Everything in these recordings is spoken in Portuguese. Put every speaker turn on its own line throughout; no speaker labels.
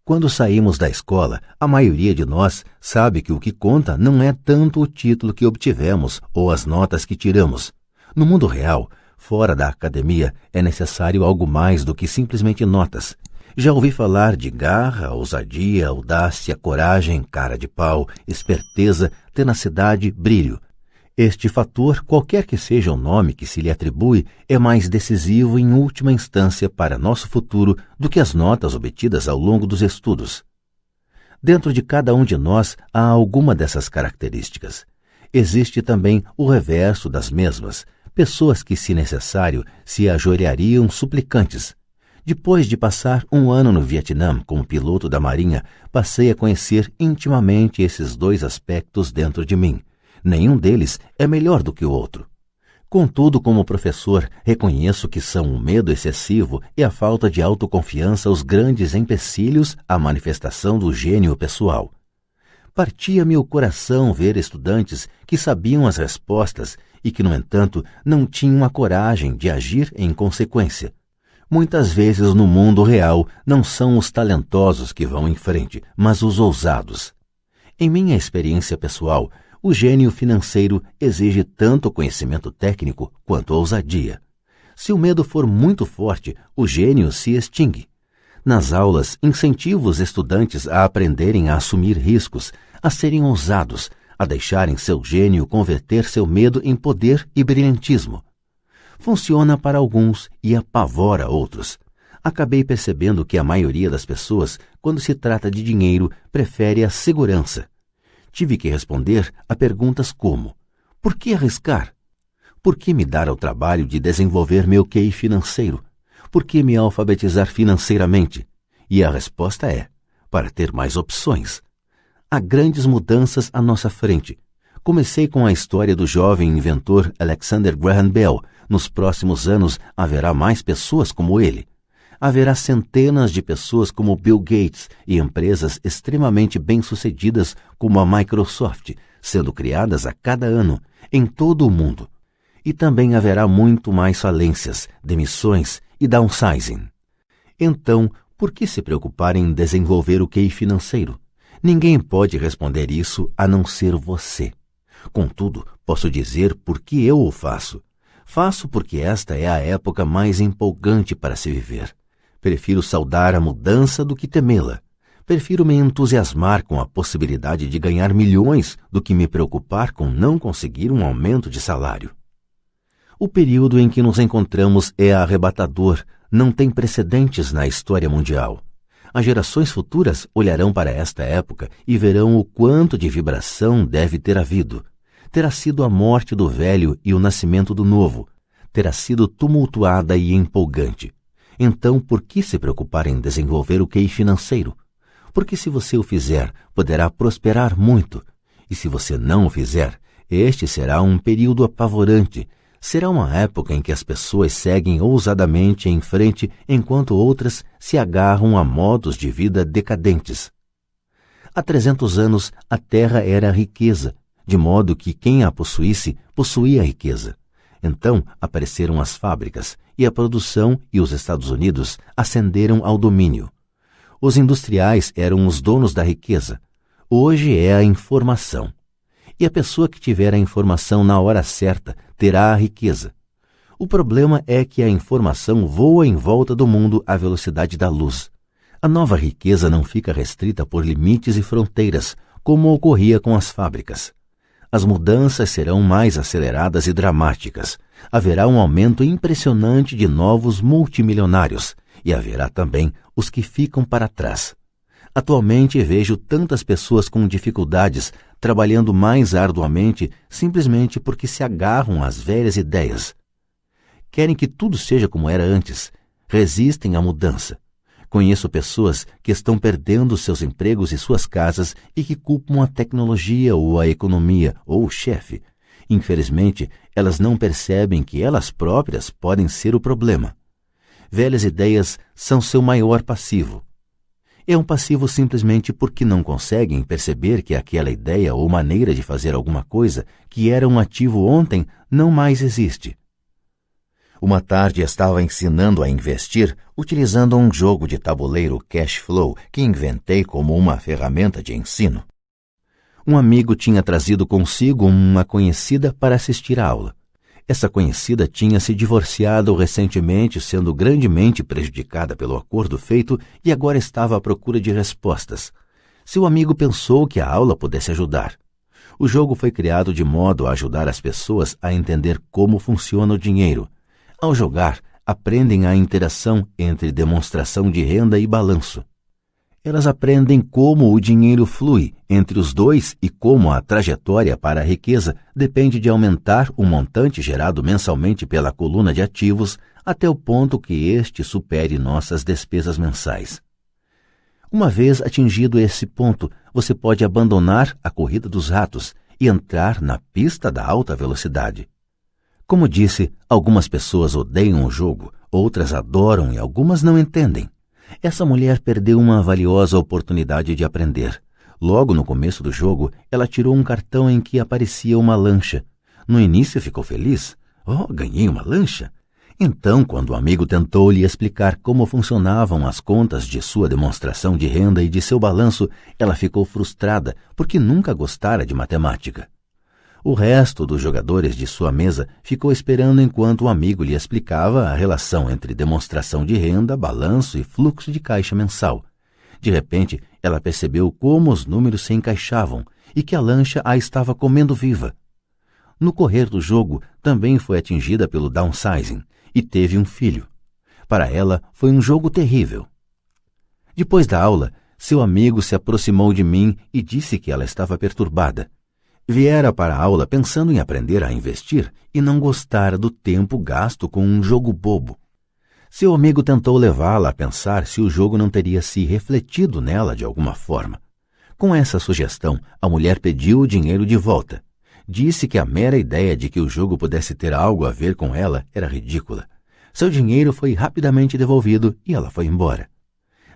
Quando saímos da escola, a maioria de nós sabe que o que conta não é tanto o título que obtivemos ou as notas que tiramos. No mundo real, fora da academia, é necessário algo mais do que simplesmente notas. Já ouvi falar de garra, ousadia, audácia, coragem, cara de pau, esperteza, tenacidade, brilho. Este fator, qualquer que seja o nome que se lhe atribui, é mais decisivo em última instância para nosso futuro do que as notas obtidas ao longo dos estudos. Dentro de cada um de nós há alguma dessas características. Existe também o reverso das mesmas, pessoas que, se necessário, se ajoelhariam suplicantes. Depois de passar um ano no Vietnã como piloto da Marinha, passei a conhecer intimamente esses dois aspectos dentro de mim. Nenhum deles é melhor do que o outro. Contudo, como professor, reconheço que são o medo excessivo e a falta de autoconfiança os grandes empecilhos à manifestação do gênio pessoal. Partia-me o coração ver estudantes que sabiam as respostas e que, no entanto, não tinham a coragem de agir em consequência. Muitas vezes no mundo real não são os talentosos que vão em frente, mas os ousados. Em minha experiência pessoal, o gênio financeiro exige tanto conhecimento técnico quanto ousadia. Se o medo for muito forte, o gênio se extingue. Nas aulas, incentivo os estudantes a aprenderem a assumir riscos, a serem ousados, a deixarem seu gênio converter seu medo em poder e brilhantismo. Funciona para alguns e apavora outros. Acabei percebendo que a maioria das pessoas, quando se trata de dinheiro, prefere a segurança. Tive que responder a perguntas como: por que arriscar? Por que me dar ao trabalho de desenvolver meu QI financeiro? Por que me alfabetizar financeiramente? E a resposta é: para ter mais opções. Há grandes mudanças à nossa frente. Comecei com a história do jovem inventor Alexander Graham Bell. Nos próximos anos haverá mais pessoas como ele. Haverá centenas de pessoas como Bill Gates e empresas extremamente bem-sucedidas como a Microsoft, sendo criadas a cada ano, em todo o mundo. E também haverá muito mais falências, demissões e downsizing. Então, por que se preocupar em desenvolver o QI financeiro? Ninguém pode responder isso a não ser você. Contudo, posso dizer por que eu o faço. Faço porque esta é a época mais empolgante para se viver. Prefiro saudar a mudança do que temê-la. Prefiro me entusiasmar com a possibilidade de ganhar milhões do que me preocupar com não conseguir um aumento de salário. O período em que nos encontramos é arrebatador, não tem precedentes na história mundial. As gerações futuras olharão para esta época e verão o quanto de vibração deve ter havido. Terá sido a morte do velho e o nascimento do novo. Terá sido tumultuada e empolgante. Então, por que se preocupar em desenvolver o QI financeiro? Porque se você o fizer, poderá prosperar muito. E se você não o fizer, este será um período apavorante. Será uma época em que as pessoas seguem ousadamente em frente, enquanto outras se agarram a modos de vida decadentes. Há 300 anos, a terra era riqueza, de modo que quem a possuísse, possuía a riqueza. Então apareceram as fábricas, e a produção e os Estados Unidos ascenderam ao domínio. Os industriais eram os donos da riqueza. Hoje é a informação. E a pessoa que tiver a informação na hora certa terá a riqueza. O problema é que a informação voa em volta do mundo à velocidade da luz. A nova riqueza não fica restrita por limites e fronteiras, como ocorria com as fábricas. As mudanças serão mais aceleradas e dramáticas. Haverá um aumento impressionante de novos multimilionários e haverá também os que ficam para trás. Atualmente vejo tantas pessoas com dificuldades trabalhando mais arduamente simplesmente porque se agarram às velhas ideias. Querem que tudo seja como era antes. Resistem à mudança. Conheço pessoas que estão perdendo seus empregos e suas casas e que culpam a tecnologia ou a economia ou o chefe. Infelizmente, elas não percebem que elas próprias podem ser o problema. Velhas ideias são seu maior passivo. É um passivo simplesmente porque não conseguem perceber que aquela ideia ou maneira de fazer alguma coisa que era um ativo ontem não mais existe. Uma tarde estava ensinando a investir utilizando um jogo de tabuleiro cash flow que inventei como uma ferramenta de ensino. Um amigo tinha trazido consigo uma conhecida para assistir à aula. Essa conhecida tinha se divorciado recentemente, sendo grandemente prejudicada pelo acordo feito e agora estava à procura de respostas. Seu amigo pensou que a aula pudesse ajudar. O jogo foi criado de modo a ajudar as pessoas a entender como funciona o dinheiro. Ao jogar, aprendem a interação entre demonstração de renda e balanço. Elas aprendem como o dinheiro flui entre os dois e como a trajetória para a riqueza depende de aumentar o montante gerado mensalmente pela coluna de ativos até o ponto que este supere nossas despesas mensais. Uma vez atingido esse ponto, você pode abandonar a corrida dos ratos e entrar na pista da alta velocidade. Como disse, algumas pessoas odeiam o jogo, outras adoram e algumas não entendem. Essa mulher perdeu uma valiosa oportunidade de aprender. Logo no começo do jogo, ela tirou um cartão em que aparecia uma lancha. No início ficou feliz. Oh, ganhei uma lancha! Então, quando o amigo tentou lhe explicar como funcionavam as contas de sua demonstração de renda e de seu balanço, ela ficou frustrada porque nunca gostara de matemática. O resto dos jogadores de sua mesa ficou esperando enquanto o amigo lhe explicava a relação entre demonstração de renda, balanço e fluxo de caixa mensal. De repente, ela percebeu como os números se encaixavam e que a lancha a estava comendo viva. No correr do jogo, também foi atingida pelo downsizing e teve um filho. Para ela, foi um jogo terrível. Depois da aula, seu amigo se aproximou de mim e disse que ela estava perturbada. Viera para a aula pensando em aprender a investir e não gostara do tempo gasto com um jogo bobo. Seu amigo tentou levá-la a pensar se o jogo não teria se refletido nela de alguma forma. Com essa sugestão, a mulher pediu o dinheiro de volta. Disse que a mera ideia de que o jogo pudesse ter algo a ver com ela era ridícula. Seu dinheiro foi rapidamente devolvido e ela foi embora.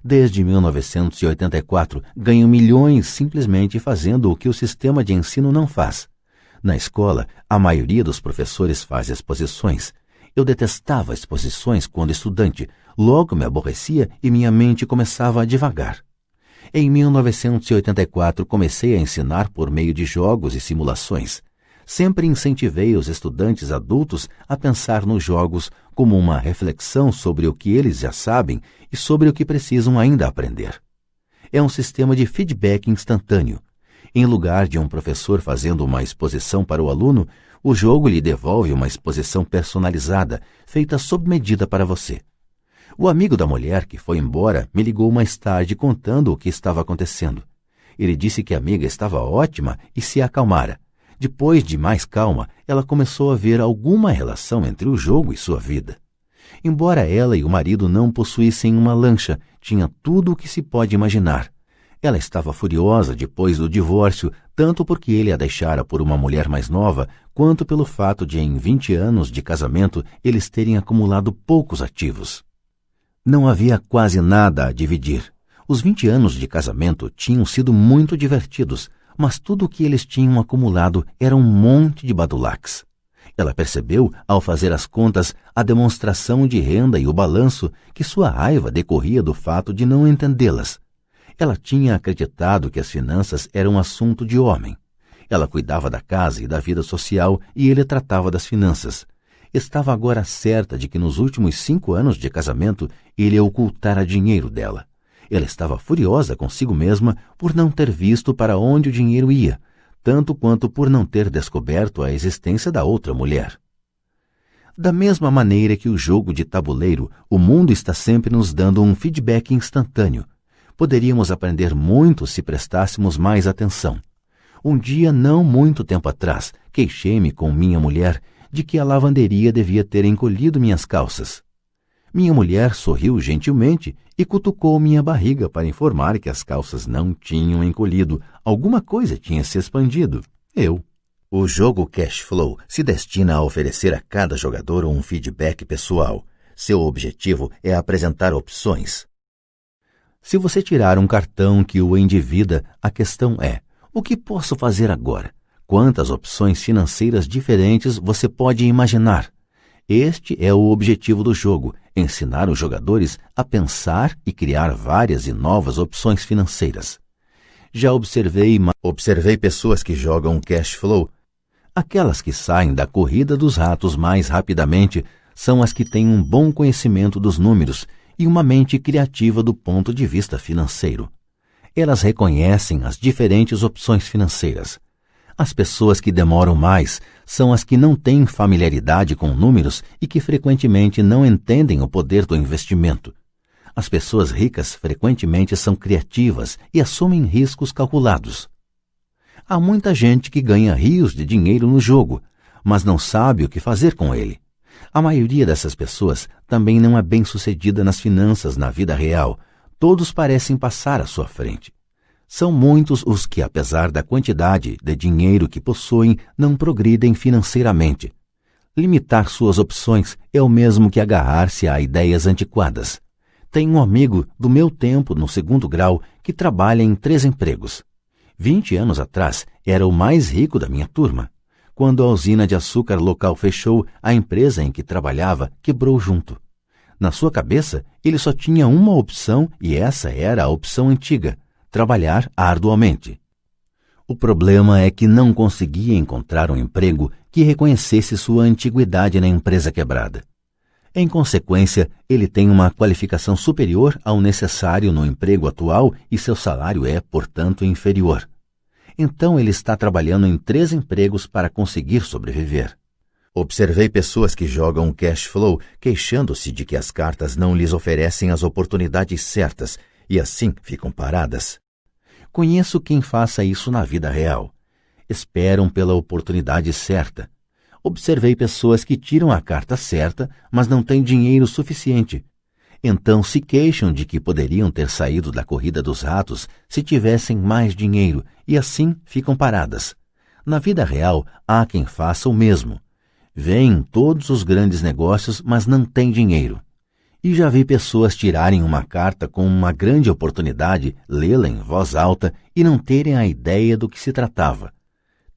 Desde 1984, ganho milhões simplesmente fazendo o que o sistema de ensino não faz. Na escola, a maioria dos professores faz exposições. Eu detestava exposições quando estudante, logo me aborrecia e minha mente começava a divagar. Em 1984, comecei a ensinar por meio de jogos e simulações. Sempre incentivei os estudantes adultos a pensar nos jogos como uma reflexão sobre o que eles já sabem e sobre o que precisam ainda aprender. É um sistema de feedback instantâneo. Em lugar de um professor fazendo uma exposição para o aluno, o jogo lhe devolve uma exposição personalizada, feita sob medida para você. O amigo da mulher que foi embora me ligou mais tarde contando o que estava acontecendo. Ele disse que a amiga estava ótima e se acalmara. Depois de mais calma, ela começou a ver alguma relação entre o jogo e sua vida. Embora ela e o marido não possuíssem uma lancha, tinha tudo o que se pode imaginar. Ela estava furiosa depois do divórcio, tanto porque ele a deixara por uma mulher mais nova, quanto pelo fato de, em 20 anos de casamento, eles terem acumulado poucos ativos. Não havia quase nada a dividir. Os 20 anos de casamento tinham sido muito divertidos, mas tudo o que eles tinham acumulado era um monte de badulaques. Ela percebeu, ao fazer as contas, a demonstração de renda e o balanço, que sua raiva decorria do fato de não entendê-las. Ela tinha acreditado que as finanças eram um assunto de homem. Ela cuidava da casa e da vida social e ele tratava das finanças. Estava agora certa de que nos últimos 5 anos de casamento ele ocultara dinheiro dela. Ela estava furiosa consigo mesma por não ter visto para onde o dinheiro ia, tanto quanto por não ter descoberto a existência da outra mulher. Da mesma maneira que o jogo de tabuleiro, o mundo está sempre nos dando um feedback instantâneo. Poderíamos aprender muito se prestássemos mais atenção. Um dia, não muito tempo atrás, queixei-me com minha mulher de que a lavanderia devia ter encolhido minhas calças. Minha mulher sorriu gentilmente e cutucou minha barriga para informar que as calças não tinham encolhido, alguma coisa tinha se expandido. O jogo Cash Flow se destina a oferecer a cada jogador um feedback pessoal. Seu objetivo é apresentar opções. Se você tirar um cartão que o endivida, a questão é: o que posso fazer agora? Quantas opções financeiras diferentes você pode imaginar? Este é o objetivo do jogo: ensinar os jogadores a pensar e criar várias e novas opções financeiras. Já observei pessoas que jogam cash flow. Aquelas que saem da corrida dos ratos mais rapidamente são as que têm um bom conhecimento dos números e uma mente criativa do ponto de vista financeiro. Elas reconhecem as diferentes opções financeiras. As pessoas que demoram mais são as que não têm familiaridade com números e que frequentemente não entendem o poder do investimento. As pessoas ricas frequentemente são criativas e assumem riscos calculados. Há muita gente que ganha rios de dinheiro no jogo, mas não sabe o que fazer com ele. A maioria dessas pessoas também não é bem-sucedida nas finanças na vida real. Todos parecem passar à sua frente. São muitos os que, apesar da quantidade de dinheiro que possuem, não progridem financeiramente. Limitar suas opções é o mesmo que agarrar-se a ideias antiquadas. Tenho um amigo do meu tempo no 2º grau que trabalha em 3 empregos. 20 anos atrás, era o mais rico da minha turma. Quando a usina de açúcar local fechou, a empresa em que trabalhava quebrou junto. Na sua cabeça, ele só tinha uma opção e essa era a opção antiga: trabalhar arduamente. O problema é que não conseguia encontrar um emprego que reconhecesse sua antiguidade na empresa quebrada. Em consequência, ele tem uma qualificação superior ao necessário no emprego atual e seu salário é, portanto, inferior. Então ele está trabalhando em 3 empregos para conseguir sobreviver. Observei pessoas que jogam cash flow queixando-se de que as cartas não lhes oferecem as oportunidades certas e assim ficam paradas. Conheço quem faça isso na vida real. Esperam pela oportunidade certa. Observei pessoas que tiram a carta certa, mas não têm dinheiro suficiente. Então se queixam de que poderiam ter saído da corrida dos ratos se tivessem mais dinheiro e assim ficam paradas. Na vida real, há quem faça o mesmo. Vêem todos os grandes negócios, mas não têm dinheiro. E já vi pessoas tirarem uma carta com uma grande oportunidade, lê-la em voz alta e não terem a ideia do que se tratava.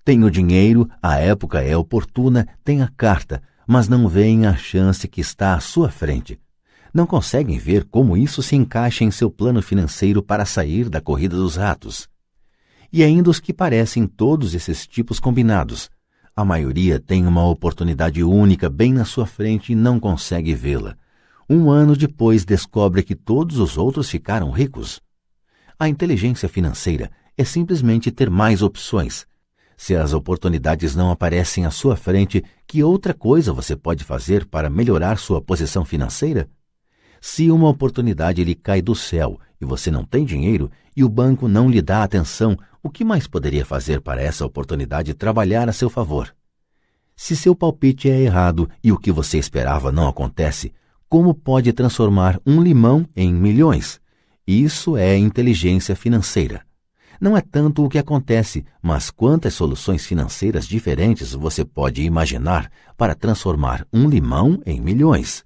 Tenho dinheiro, a época é oportuna, tem a carta, mas não veem a chance que está à sua frente. Não conseguem ver como isso se encaixa em seu plano financeiro para sair da corrida dos ratos. E ainda os que parecem todos esses tipos combinados. A maioria tem uma oportunidade única bem na sua frente e não consegue vê-la. 1 ano depois descobre que todos os outros ficaram ricos. A inteligência financeira é simplesmente ter mais opções. Se as oportunidades não aparecem à sua frente, que outra coisa você pode fazer para melhorar sua posição financeira? Se uma oportunidade lhe cai do céu e você não tem dinheiro e o banco não lhe dá atenção, o que mais poderia fazer para essa oportunidade trabalhar a seu favor? Se seu palpite é errado e o que você esperava não acontece, como pode transformar um limão em milhões? Isso é inteligência financeira. Não é tanto o que acontece, mas quantas soluções financeiras diferentes você pode imaginar para transformar um limão em milhões.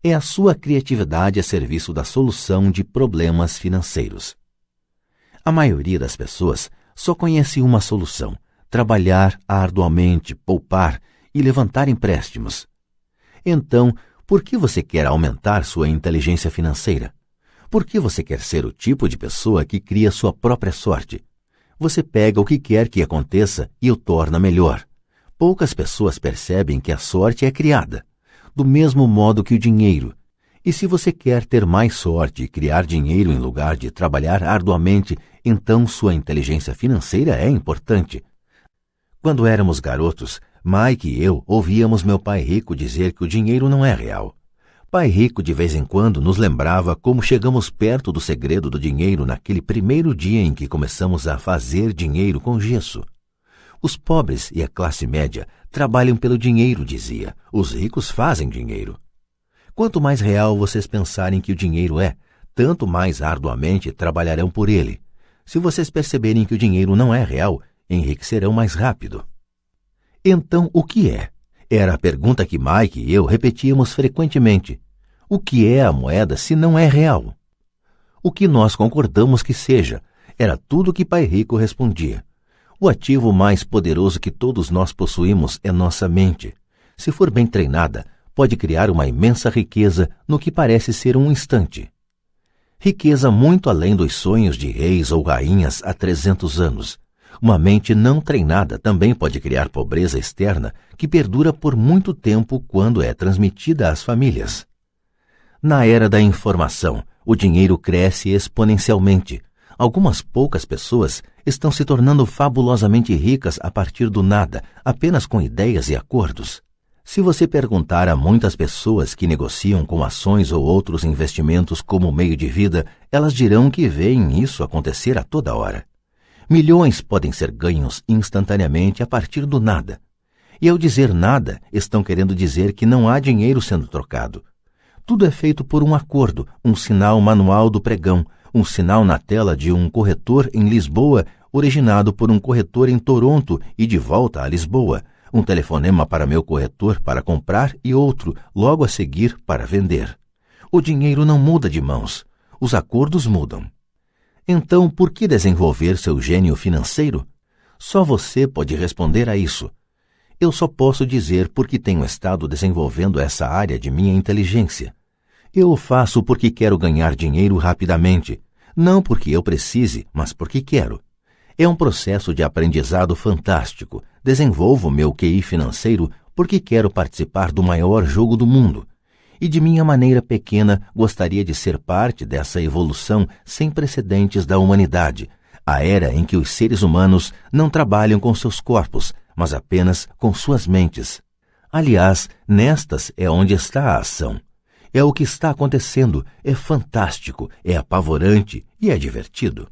É a sua criatividade a serviço da solução de problemas financeiros. A maioria das pessoas só conhece uma solução: trabalhar arduamente, poupar e levantar empréstimos. Então, por que você quer aumentar sua inteligência financeira? Por que você quer ser o tipo de pessoa que cria sua própria sorte? Você pega o que quer que aconteça e o torna melhor. Poucas pessoas percebem que a sorte é criada, do mesmo modo que o dinheiro. E se você quer ter mais sorte e criar dinheiro em lugar de trabalhar arduamente, então sua inteligência financeira é importante. Quando éramos garotos, Mike e eu ouvíamos meu pai rico dizer que o dinheiro não é real. Pai Rico de vez em quando nos lembrava como chegamos perto do segredo do dinheiro naquele primeiro dia em que começamos a fazer dinheiro com gesso. Os pobres e a classe média trabalham pelo dinheiro, dizia. Os ricos fazem dinheiro. Quanto mais real vocês pensarem que o dinheiro é, tanto mais arduamente trabalharão por ele. Se vocês perceberem que o dinheiro não é real, enriquecerão mais rápido. Então, o que é? Era a pergunta que Mike e eu repetíamos frequentemente. O que é a moeda se não é real? O que nós concordamos que seja, era tudo que Pai Rico respondia. O ativo mais poderoso que todos nós possuímos é nossa mente. se for bem treinada, pode criar uma imensa riqueza no que parece ser um instante. Riqueza muito além dos sonhos de reis ou rainhas há 300 anos. Uma mente não treinada também pode criar pobreza externa que perdura por muito tempo quando é transmitida às famílias. Na era da informação, o dinheiro cresce exponencialmente. Algumas poucas pessoas estão se tornando fabulosamente ricas a partir do nada, apenas com ideias e acordos. Se você perguntar a muitas pessoas que negociam com ações ou outros investimentos como meio de vida, elas dirão que veem isso acontecer a toda hora. Milhões podem ser ganhos instantaneamente a partir do nada. E ao dizer nada, estão querendo dizer que não há dinheiro sendo trocado. Tudo é feito por um acordo, um sinal manual do pregão, um sinal na tela de um corretor em Lisboa, originado por um corretor em Toronto e de volta a Lisboa, um telefonema para meu corretor para comprar e outro, logo a seguir, para vender. O dinheiro não muda de mãos, os acordos mudam. Então, por que desenvolver seu gênio financeiro? Só você pode responder a isso. Eu só posso dizer porque tenho estado desenvolvendo essa área de minha inteligência. Eu o faço porque quero ganhar dinheiro rapidamente, não porque eu precise, mas porque quero. É um processo de aprendizado fantástico. Desenvolvo meu QI financeiro porque quero participar do maior jogo do mundo. E de minha maneira pequena gostaria de ser parte dessa evolução sem precedentes da humanidade, a era em que os seres humanos não trabalham com seus corpos, mas apenas com suas mentes. Aliás, nestas é onde está a ação. É o que está acontecendo, é fantástico, é apavorante e é divertido.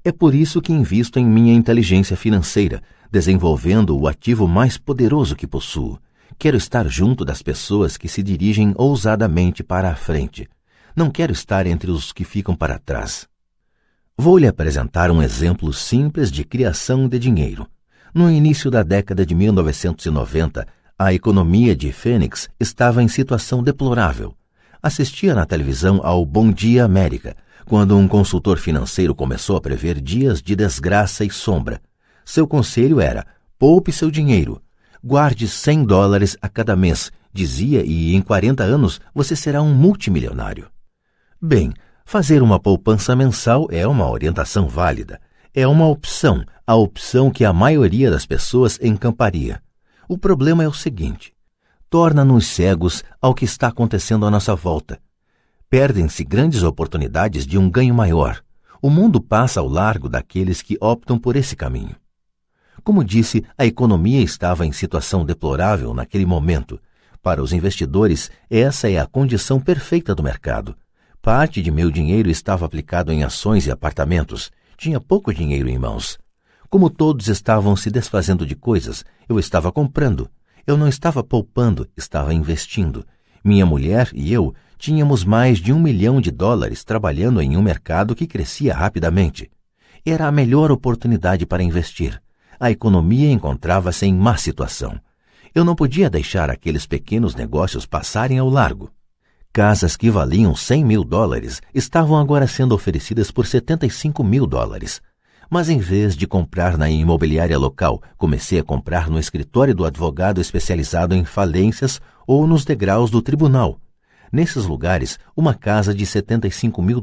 É por isso que invisto em minha inteligência financeira, desenvolvendo o ativo mais poderoso que possuo. Quero estar junto das pessoas que se dirigem ousadamente para a frente. Não quero estar entre os que ficam para trás. Vou lhe apresentar um exemplo simples de criação de dinheiro. No início da década de 1990, a economia de Phoenix estava em situação deplorável. Assistia na televisão ao Bom Dia América, quando um consultor financeiro começou a prever dias de desgraça e sombra. Seu conselho era: poupe seu dinheiro. Guarde $100 a cada mês, dizia, e em 40 anos você será um multimilionário. Bem, fazer uma poupança mensal é uma orientação válida. É uma opção, a opção que a maioria das pessoas encamparia. O problema é o seguinte: torna-nos cegos ao que está acontecendo à nossa volta. Perdem-se grandes oportunidades de um ganho maior. O mundo passa ao largo daqueles que optam por esse caminho. Como disse, a economia estava em situação deplorável naquele momento. Para os investidores, essa é a condição perfeita do mercado. Parte de meu dinheiro estava aplicado em ações e apartamentos. Tinha pouco dinheiro em mãos. Como todos estavam se desfazendo de coisas, eu estava comprando. Eu não estava poupando, estava investindo. Minha mulher e eu tínhamos mais de $1 milhão trabalhando em um mercado que crescia rapidamente. Era a melhor oportunidade para investir. A economia encontrava-se em má situação. Eu não podia deixar aqueles pequenos negócios passarem ao largo. Casas que valiam $100 mil estavam agora sendo oferecidas por $75 mil. Mas em vez de comprar na imobiliária local, comecei a comprar no escritório do advogado especializado em falências ou nos degraus do tribunal. Nesses lugares, uma casa de $75 mil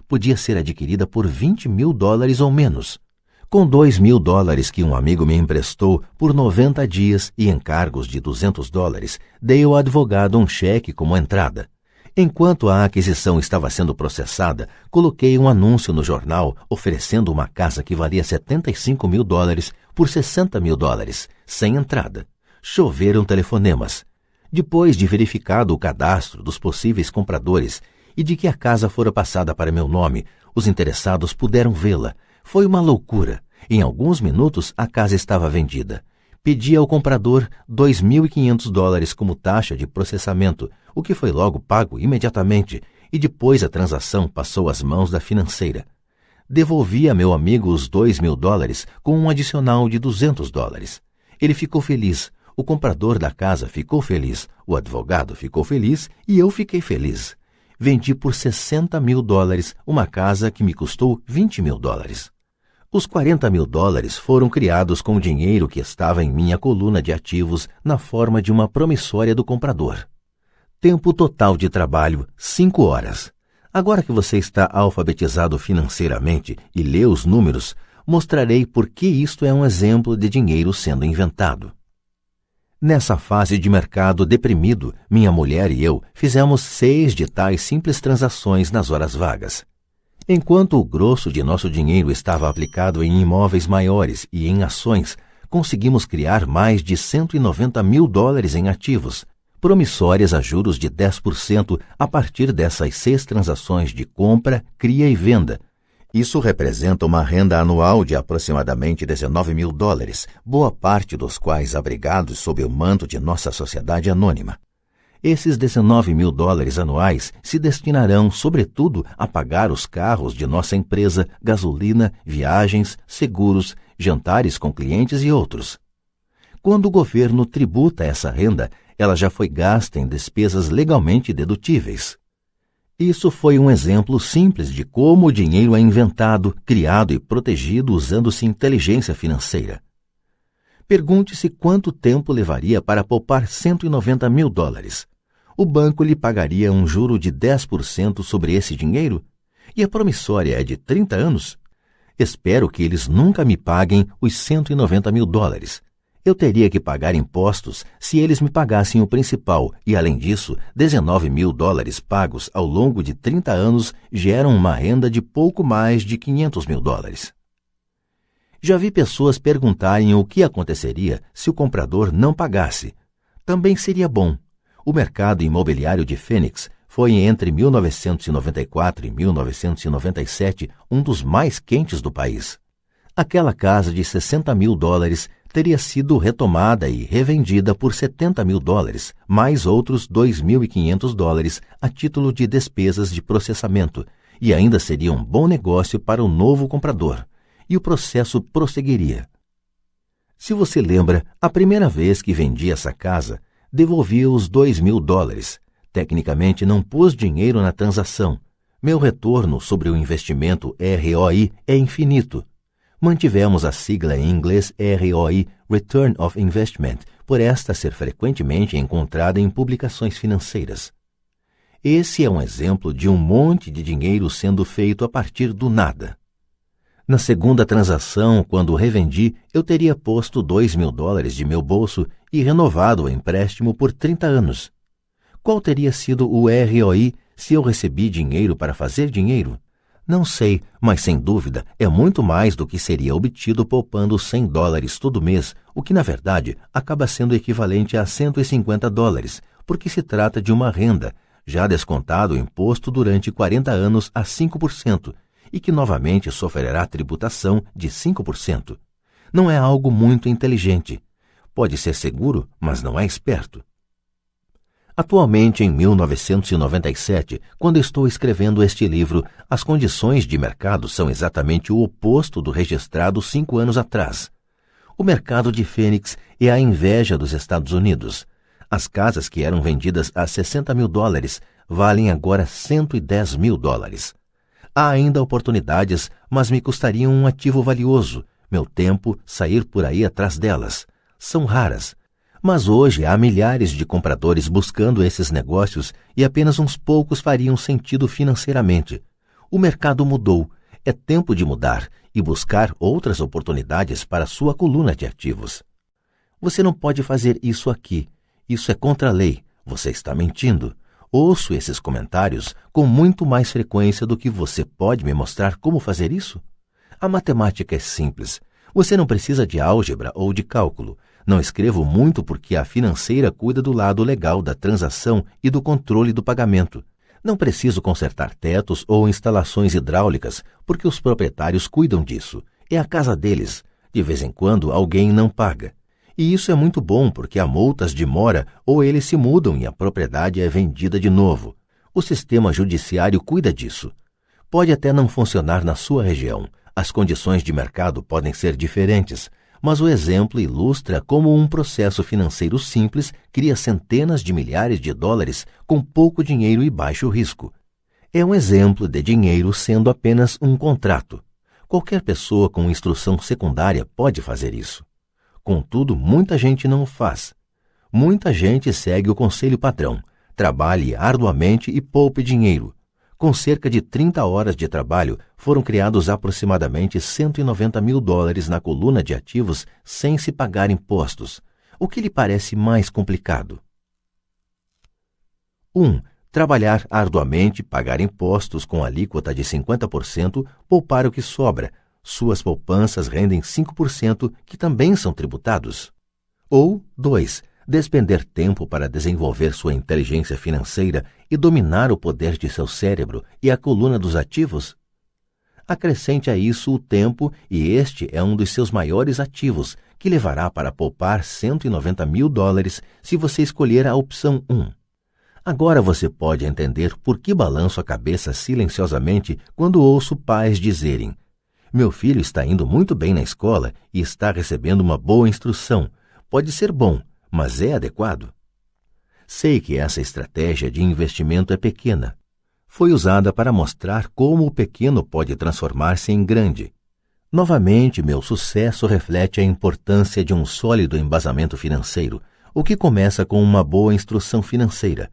podia ser adquirida por $20 mil ou menos. Com $2 mil que um amigo me emprestou por 90 dias e encargos de $200, dei ao advogado um cheque como entrada. Enquanto a aquisição estava sendo processada, coloquei um anúncio no jornal oferecendo uma casa que valia $75 mil por $60 mil, sem entrada. Choveram telefonemas. Depois de verificado o cadastro dos possíveis compradores e de que a casa fora passada para meu nome, os interessados puderam vê-la. Foi uma loucura. Em alguns minutos, a casa estava vendida. Pedi ao comprador $2.500 como taxa de processamento, o que foi logo pago imediatamente, e depois a transação passou às mãos da financeira. Devolvi a meu amigo os $2 mil com um adicional de $200. Ele ficou feliz, o comprador da casa ficou feliz, o advogado ficou feliz e eu fiquei feliz. Vendi por $60 mil uma casa que me custou $20 mil. Os 40 mil dólares foram criados com dinheiro que estava em minha coluna de ativos na forma de uma promissória do comprador. Tempo total de trabalho, 5 horas. Agora que você está alfabetizado financeiramente e lê os números, mostrarei por que isto é um exemplo de dinheiro sendo inventado. Nessa fase de mercado deprimido, minha mulher e eu fizemos 6 de tais simples transações nas horas vagas. Enquanto o grosso de nosso dinheiro estava aplicado em imóveis maiores e em ações, conseguimos criar mais de 190 mil dólares em ativos, promissórias a juros de 10% a partir dessas 6 transações de compra, cria e venda. Isso representa uma renda anual de aproximadamente 19 mil dólares, boa parte dos quais abrigados sob o manto de nossa sociedade anônima. Esses 19 mil dólares anuais se destinarão, sobretudo, a pagar os carros de nossa empresa, gasolina, viagens, seguros, jantares com clientes e outros. Quando o governo tributa essa renda, ela já foi gasta em despesas legalmente dedutíveis. Isso foi um exemplo simples de como o dinheiro é inventado, criado e protegido usando-se inteligência financeira. Pergunte-se quanto tempo levaria para poupar 190 mil dólares. O banco lhe pagaria um juro de 10% sobre esse dinheiro? E a promissória é de 30 anos? Espero que eles nunca me paguem os 190 mil dólares. Eu teria que pagar impostos se eles me pagassem o principal e, além disso, 19 mil dólares pagos ao longo de 30 anos geram uma renda de pouco mais de 500 mil dólares. Já vi pessoas perguntarem o que aconteceria se o comprador não pagasse. Também seria bom. O mercado imobiliário de Phoenix foi entre 1994 e 1997 um dos mais quentes do país. Aquela casa de 60 mil dólares teria sido retomada e revendida por 70 mil dólares, mais outros 2.500 dólares a título de despesas de processamento, e ainda seria um bom negócio para o novo comprador. E o processo prosseguiria. Se você lembra, a primeira vez que vendi essa casa, devolvi os 2.000 dólares. Tecnicamente não pus dinheiro na transação. Meu retorno sobre o investimento ROI é infinito. Mantivemos a sigla em inglês ROI, Return of Investment, por esta ser frequentemente encontrada em publicações financeiras. Esse é um exemplo de um monte de dinheiro sendo feito a partir do nada. Na segunda transação, quando revendi, eu teria posto 2.000 dólares de meu bolso e renovado o empréstimo por 30 anos. Qual teria sido o ROI se eu recebi dinheiro para fazer dinheiro? Não sei, mas sem dúvida é muito mais do que seria obtido poupando 100 dólares todo mês, o que na verdade acaba sendo equivalente a 150 dólares, porque se trata de uma renda, já descontado o imposto durante 40 anos a 5%, e que novamente sofrerá tributação de 5%. Não é algo muito inteligente. Pode ser seguro, mas não é esperto. Atualmente, em 1997, quando estou escrevendo este livro, as condições de mercado são exatamente o oposto do registrado 5 anos atrás. O mercado de Phoenix é a inveja dos Estados Unidos. As casas que eram vendidas a 60 mil dólares valem agora 110 mil dólares. Há ainda oportunidades, mas me custariam um ativo valioso, meu tempo, sair por aí atrás delas. São raras. Mas hoje há milhares de compradores buscando esses negócios e apenas uns poucos fariam sentido financeiramente. O mercado mudou. É tempo de mudar e buscar outras oportunidades para sua coluna de ativos. Você não pode fazer isso aqui. Isso é contra a lei. Você está mentindo. Ouço esses comentários com muito mais frequência do que você pode me mostrar como fazer isso. A matemática é simples. Você não precisa de álgebra ou de cálculo. Não escrevo muito porque a financeira cuida do lado legal da transação e do controle do pagamento. Não preciso consertar tetos ou instalações hidráulicas porque os proprietários cuidam disso. É a casa deles. De vez em quando alguém não paga. E isso é muito bom porque há multas de mora ou eles se mudam e a propriedade é vendida de novo. O sistema judiciário cuida disso. Pode até não funcionar na sua região. As condições de mercado podem ser diferentes, mas o exemplo ilustra como um processo financeiro simples cria centenas de milhares de dólares com pouco dinheiro e baixo risco. É um exemplo de dinheiro sendo apenas um contrato. Qualquer pessoa com instrução secundária pode fazer isso. Contudo, muita gente não o faz. Muita gente segue o conselho padrão: trabalhe arduamente e poupe dinheiro. Com cerca de 30 horas de trabalho, foram criados aproximadamente US$190 mil na coluna de ativos sem se pagar impostos. O que lhe parece mais complicado? 1. Trabalhar arduamente, pagar impostos com alíquota de 50%, poupar o que sobra. Suas poupanças rendem 5%, que também são tributados. Ou 2. Despender tempo para desenvolver sua inteligência financeira e dominar o poder de seu cérebro e a coluna dos ativos? Acrescente a isso o tempo, e este é um dos seus maiores ativos, que levará para poupar US$190 mil se você escolher a opção 1. Agora você pode entender por que balanço a cabeça silenciosamente quando ouço pais dizerem: meu filho está indo muito bem na escola e está recebendo uma boa instrução. Pode ser bom, mas é adequado? Sei que essa estratégia de investimento é pequena. Foi usada para mostrar como o pequeno pode transformar-se em grande. Novamente, meu sucesso reflete a importância de um sólido embasamento financeiro, o que começa com uma boa instrução financeira.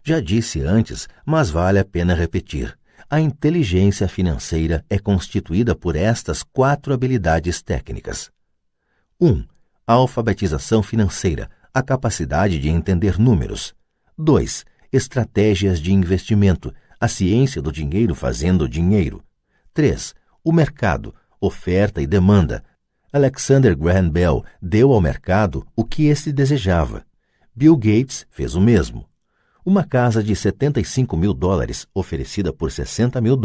Já disse antes, mas vale a pena repetir. A inteligência financeira é constituída por estas 4 habilidades técnicas. 1. A alfabetização financeira, a capacidade de entender números. 2. Estratégias de investimento, a ciência do dinheiro fazendo dinheiro. 3. O mercado, oferta e demanda. Alexander Graham Bell deu ao mercado o que este desejava. Bill Gates fez o mesmo. Uma casa de US$75 mil, oferecida por US$60 mil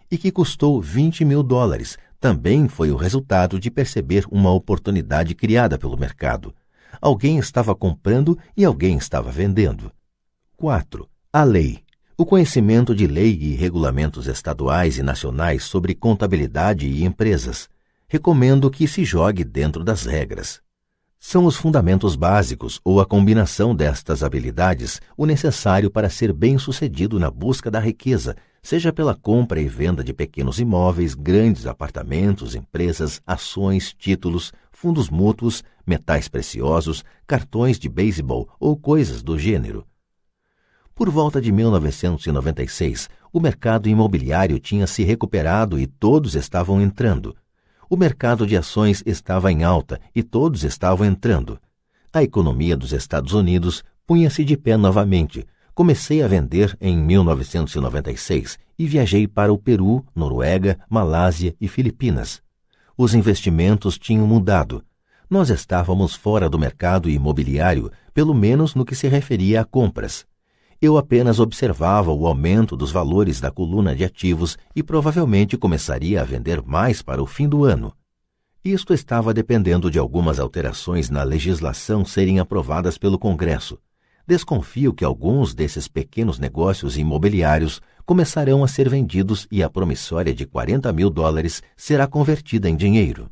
e que custou US$20 mil, também foi o resultado de perceber uma oportunidade criada pelo mercado. Alguém estava comprando e alguém estava vendendo. 4. A lei. O conhecimento de lei e regulamentos estaduais e nacionais sobre contabilidade e empresas. Recomendo que se jogue dentro das regras. São os fundamentos básicos ou a combinação destas habilidades o necessário para ser bem-sucedido na busca da riqueza, seja pela compra e venda de pequenos imóveis, grandes apartamentos, empresas, ações, títulos, fundos mútuos, metais preciosos, cartões de beisebol ou coisas do gênero. Por volta de 1996, o mercado imobiliário tinha se recuperado e todos estavam entrando. O mercado de ações estava em alta e todos estavam entrando. A economia dos Estados Unidos punha-se de pé novamente. Comecei a vender em 1996 e viajei para o Peru, Noruega, Malásia e Filipinas. Os investimentos tinham mudado. Nós estávamos fora do mercado imobiliário, pelo menos no que se referia a compras. Eu apenas observava o aumento dos valores da coluna de ativos e provavelmente começaria a vender mais para o fim do ano. Isto estava dependendo de algumas alterações na legislação serem aprovadas pelo Congresso. Desconfio que alguns desses pequenos negócios imobiliários começarão a ser vendidos e a promissória de US$40 mil será convertida em dinheiro.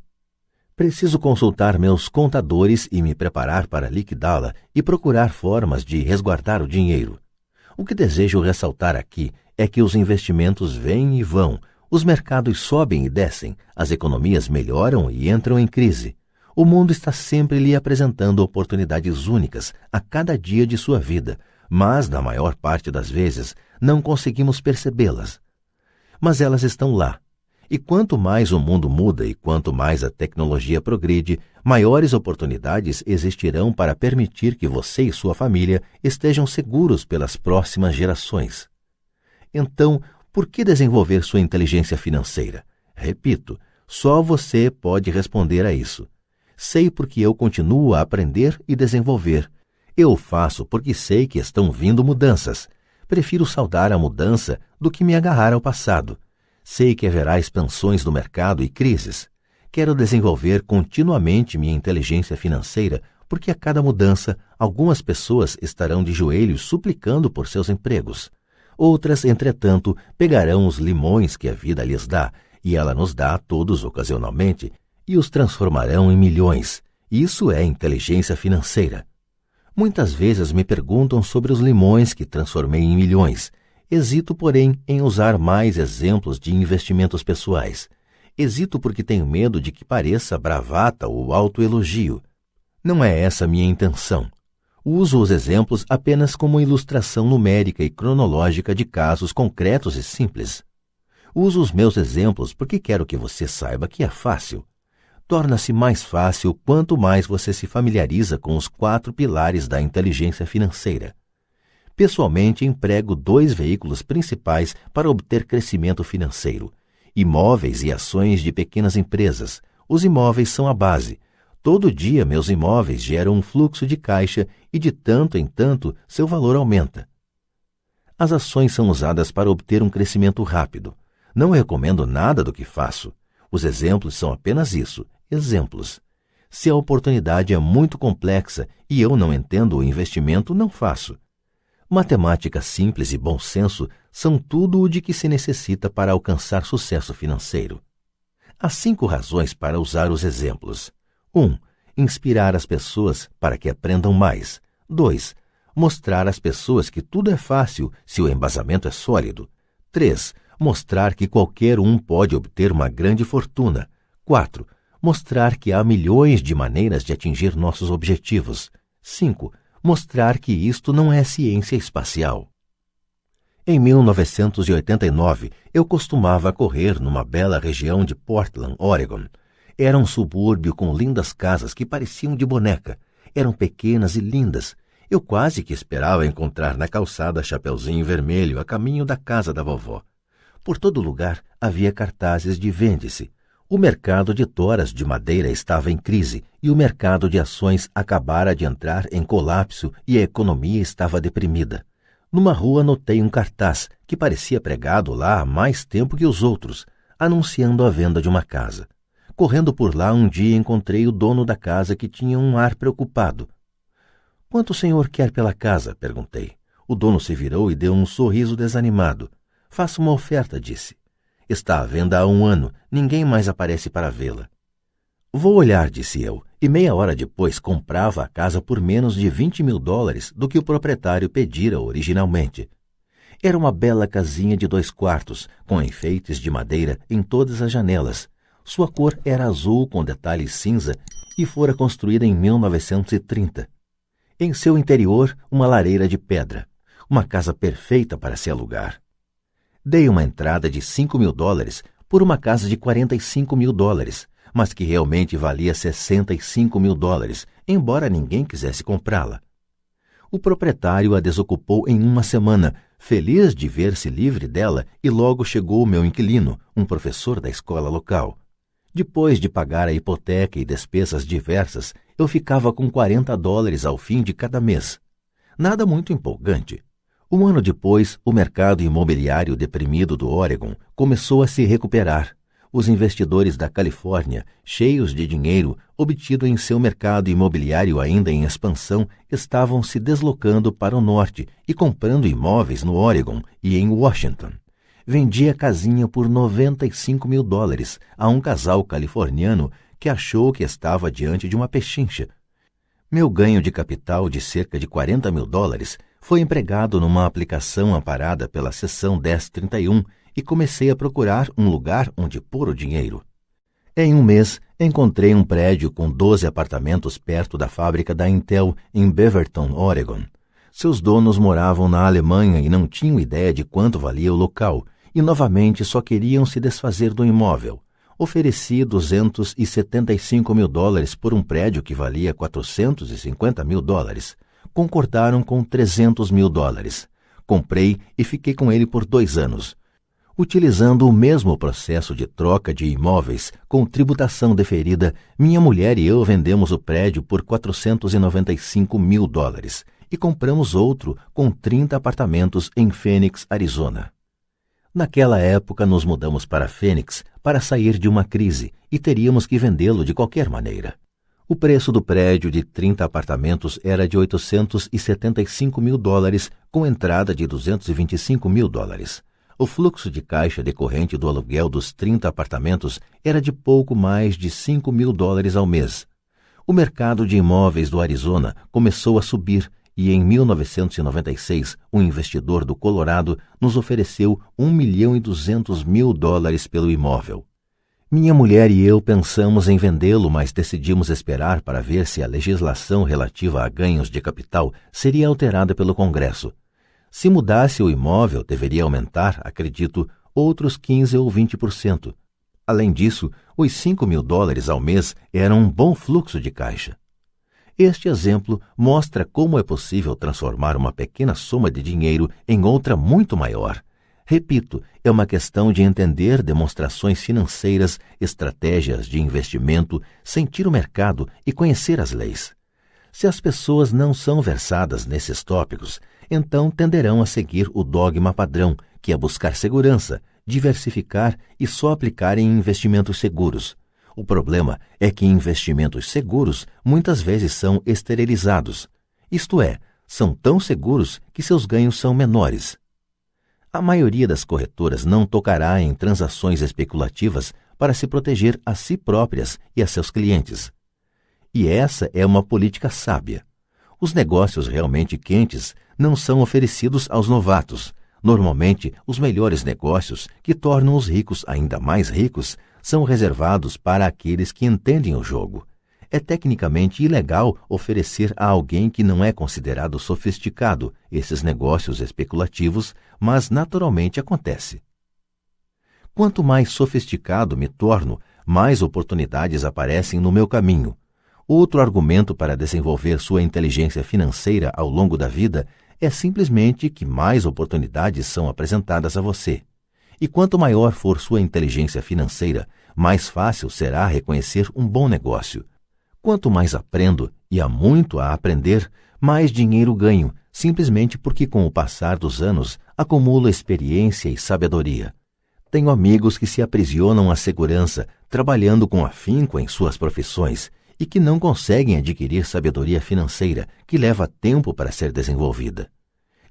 Preciso consultar meus contadores e me preparar para liquidá-la e procurar formas de resguardar o dinheiro. O que desejo ressaltar aqui é que os investimentos vêm e vão, os mercados sobem e descem, as economias melhoram e entram em crise. O mundo está sempre lhe apresentando oportunidades únicas a cada dia de sua vida, mas, na maior parte das vezes, não conseguimos percebê-las. Mas elas estão lá. E quanto mais o mundo muda e quanto mais a tecnologia progride, maiores oportunidades existirão para permitir que você e sua família estejam seguros pelas próximas gerações. Então, por que desenvolver sua inteligência financeira? Repito, só você pode responder a isso. Sei porque eu continuo a aprender e desenvolver. Eu o faço porque sei que estão vindo mudanças. Prefiro saudar a mudança do que me agarrar ao passado. Sei que haverá expansões do mercado e crises. Quero desenvolver continuamente minha inteligência financeira, porque a cada mudança, algumas pessoas estarão de joelhos suplicando por seus empregos. Outras, entretanto, pegarão os limões que a vida lhes dá, e ela nos dá a todos ocasionalmente, e os transformarão em milhões. Isso é inteligência financeira. Muitas vezes me perguntam sobre os limões que transformei em milhões. Hesito, porém, em usar mais exemplos de investimentos pessoais. Hesito porque tenho medo de que pareça bravata ou autoelogio. Não é essa a minha intenção. Uso os exemplos apenas como ilustração numérica e cronológica de casos concretos e simples. Uso os meus exemplos porque quero que você saiba que é fácil. Torna-se mais fácil quanto mais você se familiariza com os 4 pilares da inteligência financeira. Pessoalmente, emprego 2 veículos principais para obter crescimento financeiro: imóveis e ações de pequenas empresas. Os imóveis são a base. Todo dia meus imóveis geram um fluxo de caixa e de tanto em tanto seu valor aumenta. As ações são usadas para obter um crescimento rápido. Não recomendo nada do que faço. Os exemplos são apenas isso, exemplos. Se a oportunidade é muito complexa e eu não entendo o investimento, não faço. Matemática simples e bom senso são tudo o de que se necessita para alcançar sucesso financeiro. Há 5 razões para usar os exemplos. 1. Inspirar as pessoas para que aprendam mais. 2. Mostrar às pessoas que tudo é fácil se o embasamento é sólido. 3. Mostrar que qualquer um pode obter uma grande fortuna. 4. Mostrar que há milhões de maneiras de atingir nossos objetivos. 5. Mostrar que isto não é ciência espacial. Em 1989, eu costumava correr numa bela região de Portland, Oregon. Era um subúrbio com lindas casas que pareciam de boneca. Eram pequenas e lindas. Eu quase que esperava encontrar na calçada Chapeuzinho Vermelho a caminho da casa da vovó. Por todo lugar havia cartazes de vende-se. O mercado de toras de madeira estava em crise e o mercado de ações acabara de entrar em colapso e a economia estava deprimida. Numa rua notei um cartaz que parecia pregado lá há mais tempo que os outros, anunciando a venda de uma casa. Correndo por lá um dia encontrei o dono da casa que tinha um ar preocupado. — Quanto o senhor quer pela casa? — perguntei. O dono se virou e deu um sorriso desanimado. — Faça uma oferta — disse. — Está à venda há 1 ano, ninguém mais aparece para vê-la. — Vou olhar — disse eu, e meia hora depois comprava a casa por menos de $20 mil do que o proprietário pedira originalmente. Era uma bela casinha de 2 quartos, com enfeites de madeira em todas as janelas. Sua cor era azul com detalhes cinza e fora construída em 1930. Em seu interior, uma lareira de pedra. Uma casa perfeita para se alugar. Dei uma entrada de $5 mil por uma casa de $45 mil, mas que realmente valia $65 mil, embora ninguém quisesse comprá-la. O proprietário a desocupou em 1 semana, feliz de ver-se livre dela, e logo chegou o meu inquilino, um professor da escola local. Depois de pagar a hipoteca e despesas diversas, eu ficava com $40 ao fim de cada mês. Nada muito empolgante. 1 ano depois, o mercado imobiliário deprimido do Oregon começou a se recuperar. Os investidores da Califórnia, cheios de dinheiro obtido em seu mercado imobiliário ainda em expansão, estavam se deslocando para o norte e comprando imóveis no Oregon e em Washington. Vendi a casinha por $95 mil a um casal californiano que achou que estava diante de uma pechincha. Meu ganho de capital de cerca de $40 mil foi empregado numa aplicação amparada pela seção 1031 e comecei a procurar um lugar onde pôr o dinheiro. Em 1 mês, encontrei um prédio com 12 apartamentos perto da fábrica da Intel em Beaverton, Oregon. Seus donos moravam na Alemanha e não tinham ideia de quanto valia o local, e novamente só queriam se desfazer do imóvel. Ofereci $275 mil por um prédio que valia $450 mil. Concordaram com $300 mil. Comprei e fiquei com ele por 2 anos. Utilizando o mesmo processo de troca de imóveis com tributação deferida, minha mulher e eu vendemos o prédio por $495 mil e compramos outro com 30 apartamentos em Phoenix, Arizona. Naquela época nos mudamos para Phoenix para sair de uma crise e teríamos que vendê-lo de qualquer maneira. O preço do prédio de 30 apartamentos era de $875 mil com entrada de $225 mil. O fluxo de caixa decorrente do aluguel dos 30 apartamentos era de pouco mais de $5 mil ao mês. O mercado de imóveis do Arizona começou a subir e em 1996 um investidor do Colorado nos ofereceu $1,2 milhão pelo imóvel. Minha mulher e eu pensamos em vendê-lo, mas decidimos esperar para ver se a legislação relativa a ganhos de capital seria alterada pelo Congresso. Se mudasse o imóvel, deveria aumentar, acredito, outros 15 ou 20%. Além disso, os $5.000 ao mês eram um bom fluxo de caixa. Este exemplo mostra como é possível transformar uma pequena soma de dinheiro em outra muito maior. Repito, é uma questão de entender demonstrações financeiras, estratégias de investimento, sentir o mercado e conhecer as leis. Se as pessoas não são versadas nesses tópicos, então tenderão a seguir o dogma padrão, que é buscar segurança, diversificar e só aplicar em investimentos seguros. O problema é que investimentos seguros muitas vezes são esterilizados, isto é, são tão seguros que seus ganhos são menores. A maioria das corretoras não tocará em transações especulativas para se proteger a si próprias e a seus clientes. E essa é uma política sábia. Os negócios realmente quentes não são oferecidos aos novatos. Normalmente, os melhores negócios, que tornam os ricos ainda mais ricos, são reservados para aqueles que entendem o jogo. É tecnicamente ilegal oferecer a alguém que não é considerado sofisticado esses negócios especulativos, mas naturalmente acontece. Quanto mais sofisticado me torno, mais oportunidades aparecem no meu caminho. Outro argumento para desenvolver sua inteligência financeira ao longo da vida é simplesmente que mais oportunidades são apresentadas a você. E quanto maior for sua inteligência financeira, mais fácil será reconhecer um bom negócio. Quanto mais aprendo, e há muito a aprender, mais dinheiro ganho, simplesmente porque com o passar dos anos acumulo experiência e sabedoria. Tenho amigos que se aprisionam à segurança, trabalhando com afinco em suas profissões, e que não conseguem adquirir sabedoria financeira, que leva tempo para ser desenvolvida.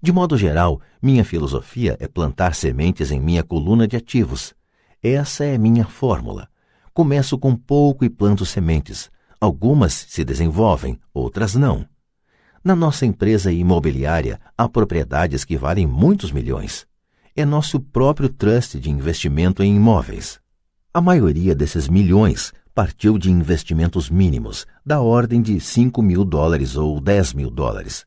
De modo geral, minha filosofia é plantar sementes em minha coluna de ativos. Essa é minha fórmula. Começo com pouco e planto sementes. Algumas se desenvolvem, outras não. Na nossa empresa imobiliária, há propriedades que valem muitos milhões. É nosso próprio trust de investimento em imóveis. A maioria desses milhões partiu de investimentos mínimos, da ordem de $5.000 ou $10.000.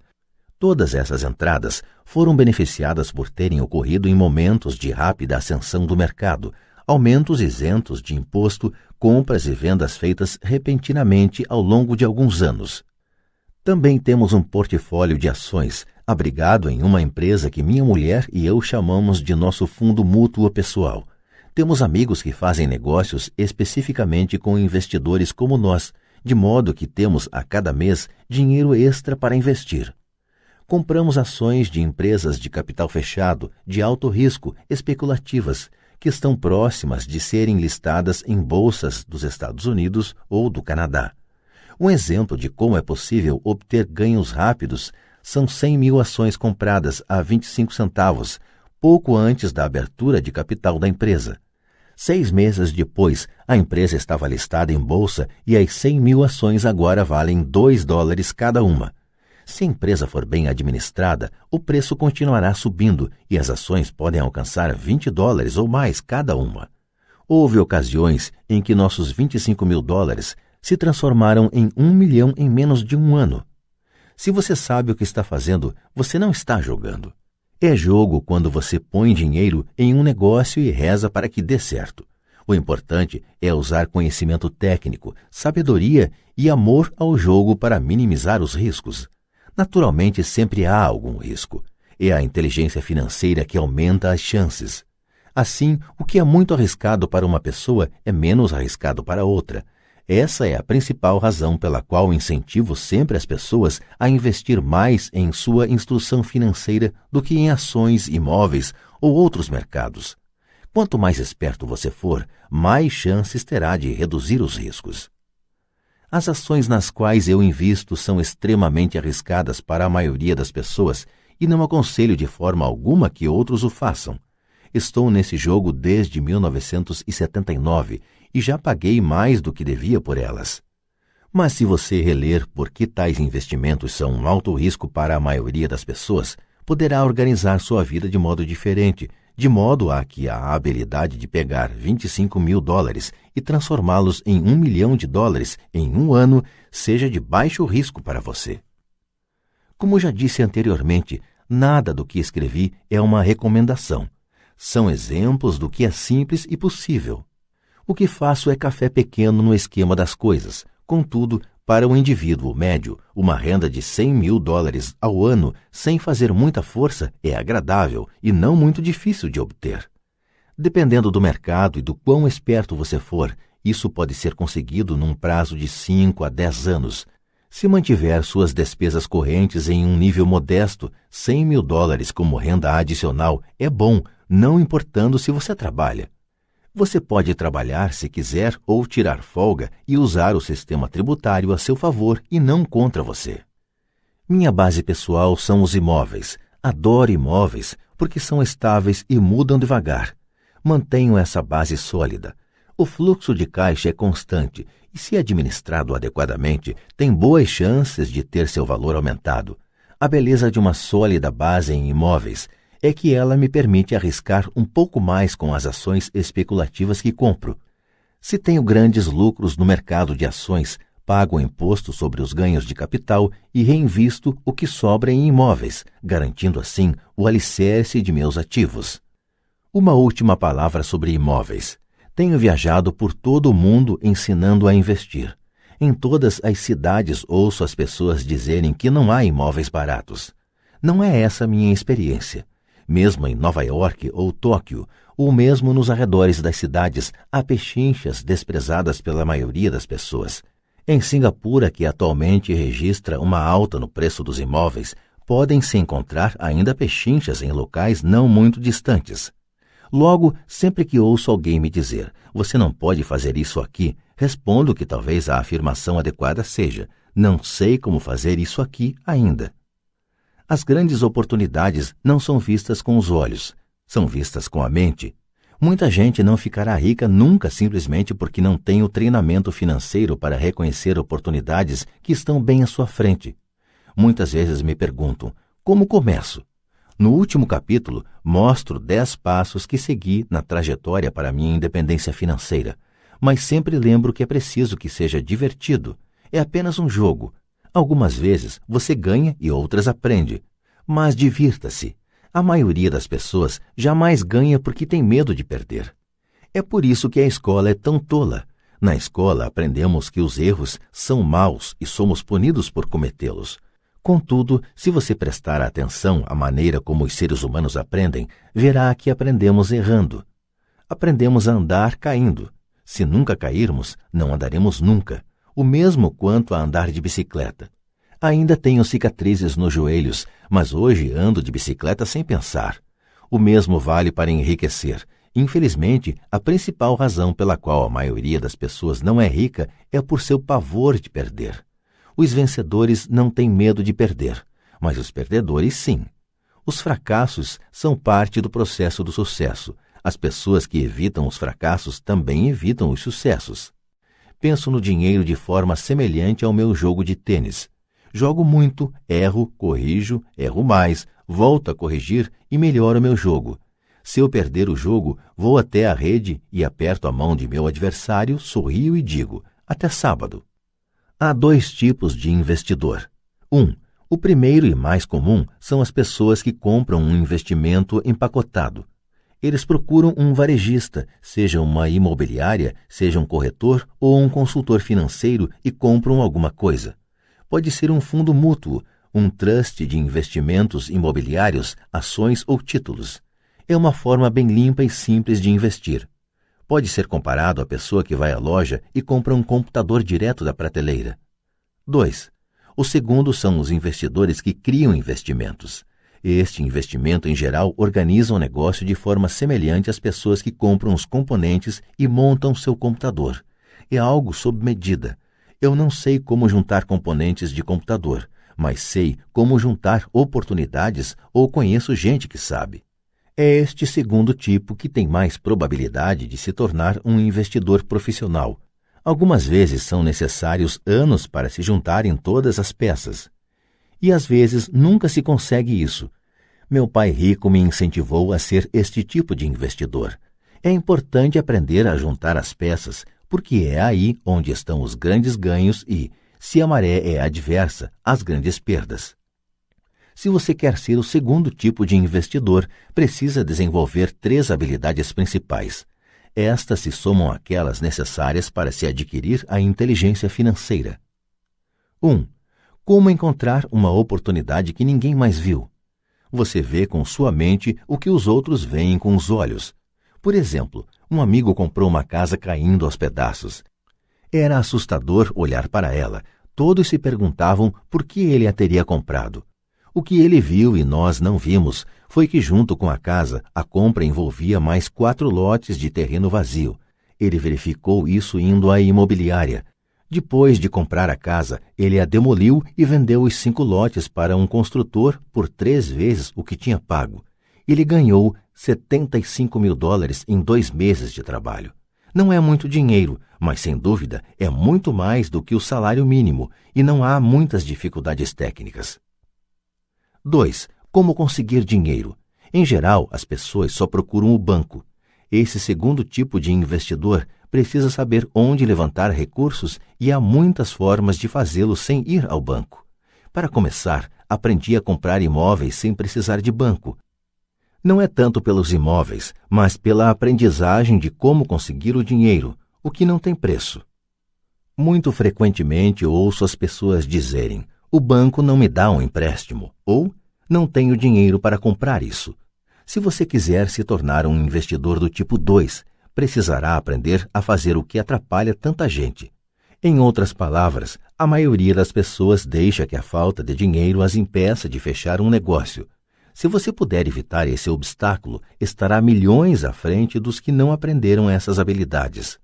Todas essas entradas foram beneficiadas por terem ocorrido em momentos de rápida ascensão do mercado, aumentos isentos de imposto, compras e vendas feitas repentinamente ao longo de alguns anos. Também temos um portfólio de ações, abrigado em uma empresa que minha mulher e eu chamamos de nosso fundo mútuo pessoal. Temos amigos que fazem negócios especificamente com investidores como nós, de modo que temos a cada mês dinheiro extra para investir. Compramos ações de empresas de capital fechado, de alto risco, especulativas, que estão próximas de serem listadas em bolsas dos Estados Unidos ou do Canadá. Um exemplo de como é possível obter ganhos rápidos são 100.000 ações compradas a 25 centavos, pouco antes da abertura de capital da empresa. 6 meses depois, a empresa estava listada em bolsa e as 100.000 ações agora valem $2 cada uma. Se a empresa for bem administrada, o preço continuará subindo e as ações podem alcançar $20 ou mais cada uma. Houve ocasiões em que nossos $25.000 se transformaram em 1 milhão em menos de um ano. Se você sabe o que está fazendo, você não está jogando. É jogo quando você põe dinheiro em um negócio e reza para que dê certo. O importante é usar conhecimento técnico, sabedoria e amor ao jogo para minimizar os riscos. Naturalmente, sempre há algum risco. É a inteligência financeira que aumenta as chances. Assim, o que é muito arriscado para uma pessoa é menos arriscado para outra. Essa é a principal razão pela qual incentivo sempre as pessoas a investir mais em sua instrução financeira do que em ações, imóveis ou outros mercados. Quanto mais esperto você for, mais chances terá de reduzir os riscos. As ações nas quais eu invisto são extremamente arriscadas para a maioria das pessoas e não aconselho de forma alguma que outros o façam. Estou nesse jogo desde 1979 e já paguei mais do que devia por elas. Mas se você reler por que tais investimentos são um alto risco para a maioria das pessoas, poderá organizar sua vida de modo diferente, de modo a que a habilidade de pegar $25.000 e transformá-los em $1 milhão em um ano seja de baixo risco para você. Como já disse anteriormente, nada do que escrevi é uma recomendação. São exemplos do que é simples e possível. O que faço é café pequeno no esquema das coisas. Contudo, para um indivíduo médio, uma renda de $100.000 ao ano sem fazer muita força é agradável e não muito difícil de obter. Dependendo do mercado e do quão esperto você for, isso pode ser conseguido num prazo de 5 a 10 anos. Se mantiver suas despesas correntes em um nível modesto, $100.000 como renda adicional é bom, não importando se você trabalha. Você pode trabalhar se quiser ou tirar folga e usar o sistema tributário a seu favor e não contra você. Minha base pessoal são os imóveis. Adoro imóveis porque são estáveis e mudam devagar. Mantenho essa base sólida. O fluxo de caixa é constante e, se administrado adequadamente, tem boas chances de ter seu valor aumentado. A beleza de uma sólida base em imóveis é que ela me permite arriscar um pouco mais com as ações especulativas que compro. Se tenho grandes lucros no mercado de ações, pago imposto sobre os ganhos de capital e reinvisto o que sobra em imóveis, garantindo assim o alicerce de meus ativos. Uma última palavra sobre imóveis. Tenho viajado por todo o mundo ensinando a investir. Em todas as cidades ouço as pessoas dizerem que não há imóveis baratos. Não é essa a minha experiência. Mesmo em Nova York ou Tóquio, ou mesmo nos arredores das cidades, há pechinchas desprezadas pela maioria das pessoas. Em Singapura, que atualmente registra uma alta no preço dos imóveis, podem-se encontrar ainda pechinchas em locais não muito distantes. Logo, sempre que ouço alguém me dizer, você não pode fazer isso aqui, respondo que talvez a afirmação adequada seja, não sei como fazer isso aqui ainda. As grandes oportunidades não são vistas com os olhos, são vistas com a mente. Muita gente não ficará rica nunca simplesmente porque não tem o treinamento financeiro para reconhecer oportunidades que estão bem à sua frente. Muitas vezes me perguntam, como começo? No último capítulo, mostro 10 passos que segui na trajetória para minha independência financeira, mas sempre lembro que é preciso que seja divertido. É apenas um jogo. Algumas vezes você ganha e outras aprende. Mas divirta-se. A maioria das pessoas jamais ganha porque tem medo de perder. É por isso que a escola é tão tola. Na escola aprendemos que os erros são maus e somos punidos por cometê-los. Contudo, se você prestar atenção à maneira como os seres humanos aprendem, verá que aprendemos errando. Aprendemos a andar caindo. Se nunca cairmos, não andaremos nunca. O mesmo quanto a andar de bicicleta. Ainda tenho cicatrizes nos joelhos, mas hoje ando de bicicleta sem pensar. O mesmo vale para enriquecer. Infelizmente, a principal razão pela qual a maioria das pessoas não é rica é por seu pavor de perder. Os vencedores não têm medo de perder, mas os perdedores sim. Os fracassos são parte do processo do sucesso. As pessoas que evitam os fracassos também evitam os sucessos. Penso no dinheiro de forma semelhante ao meu jogo de tênis. Jogo muito, erro, corrijo, erro mais, volto a corrigir e melhoro meu jogo. Se eu perder o jogo, vou até a rede e aperto a mão de meu adversário, sorrio e digo, até sábado. Há 2 tipos de investidor. 1. O primeiro e mais comum são as pessoas que compram um investimento empacotado. Eles procuram um varejista, seja uma imobiliária, seja um corretor ou um consultor financeiro e compram alguma coisa. Pode ser um fundo mútuo, um trust de investimentos imobiliários, ações ou títulos. É uma forma bem limpa e simples de investir. Pode ser comparado à pessoa que vai à loja e compra um computador direto da prateleira. 2. O segundo são os investidores que criam investimentos. Este investimento, em geral, organiza um negócio de forma semelhante às pessoas que compram os componentes e montam seu computador. É algo sob medida. Eu não sei como juntar componentes de computador, mas sei como juntar oportunidades ou conheço gente que sabe. É este segundo tipo que tem mais probabilidade de se tornar um investidor profissional. Algumas vezes são necessários anos para se juntarem todas as peças. E às vezes nunca se consegue isso. Meu pai rico me incentivou a ser este tipo de investidor. É importante aprender a juntar as peças, porque é aí onde estão os grandes ganhos e, se a maré é adversa, as grandes perdas. Se você quer ser o segundo tipo de investidor, precisa desenvolver 3 habilidades principais. Estas se somam àquelas necessárias para se adquirir a inteligência financeira. 1. Como encontrar uma oportunidade que ninguém mais viu? Você vê com sua mente o que os outros veem com os olhos. Por exemplo, um amigo comprou uma casa caindo aos pedaços. Era assustador olhar para ela. Todos se perguntavam por que ele a teria comprado. O que ele viu e nós não vimos foi que, junto com a casa, a compra envolvia mais 4 lotes de terreno vazio. Ele verificou isso indo à imobiliária. Depois de comprar a casa, ele a demoliu e vendeu os 5 lotes para um construtor por 3 vezes o que tinha pago. Ele ganhou $75 mil em 2 meses de trabalho. Não é muito dinheiro, mas sem dúvida é muito mais do que o salário mínimo e não há muitas dificuldades técnicas. 2. Como conseguir dinheiro? Em geral, as pessoas só procuram o banco. Esse segundo tipo de investidor precisa saber onde levantar recursos e há muitas formas de fazê-lo sem ir ao banco. Para começar, aprendi a comprar imóveis sem precisar de banco. Não é tanto pelos imóveis, mas pela aprendizagem de como conseguir o dinheiro, o que não tem preço. Muito frequentemente ouço as pessoas dizerem: o banco não me dá um empréstimo, ou não tenho dinheiro para comprar isso. Se você quiser se tornar um investidor do tipo 2, precisará aprender a fazer o que atrapalha tanta gente. Em outras palavras, a maioria das pessoas deixa que a falta de dinheiro as impeça de fechar um negócio. Se você puder evitar esse obstáculo, estará milhões à frente dos que não aprenderam essas habilidades.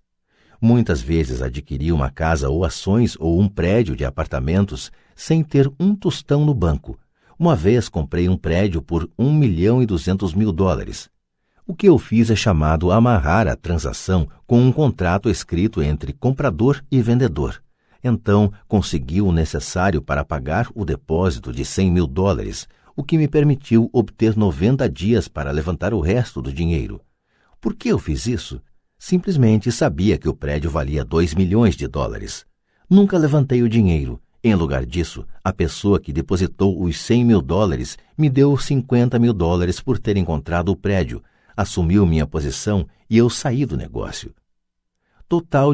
Muitas vezes adquiri uma casa ou ações ou um prédio de apartamentos sem ter um tostão no banco. Uma vez comprei um prédio por $1.200.000. O que eu fiz é chamado amarrar a transação com um contrato escrito entre comprador e vendedor. Então, consegui o necessário para pagar o depósito de $100 mil, o que me permitiu obter 90 dias para levantar o resto do dinheiro. Por que eu fiz isso? Simplesmente sabia que o prédio valia $2 milhões. Nunca levantei o dinheiro. Em lugar disso, a pessoa que depositou os $100 mil me deu $50 mil por ter encontrado o prédio, assumiu minha posição e eu saí do negócio. Total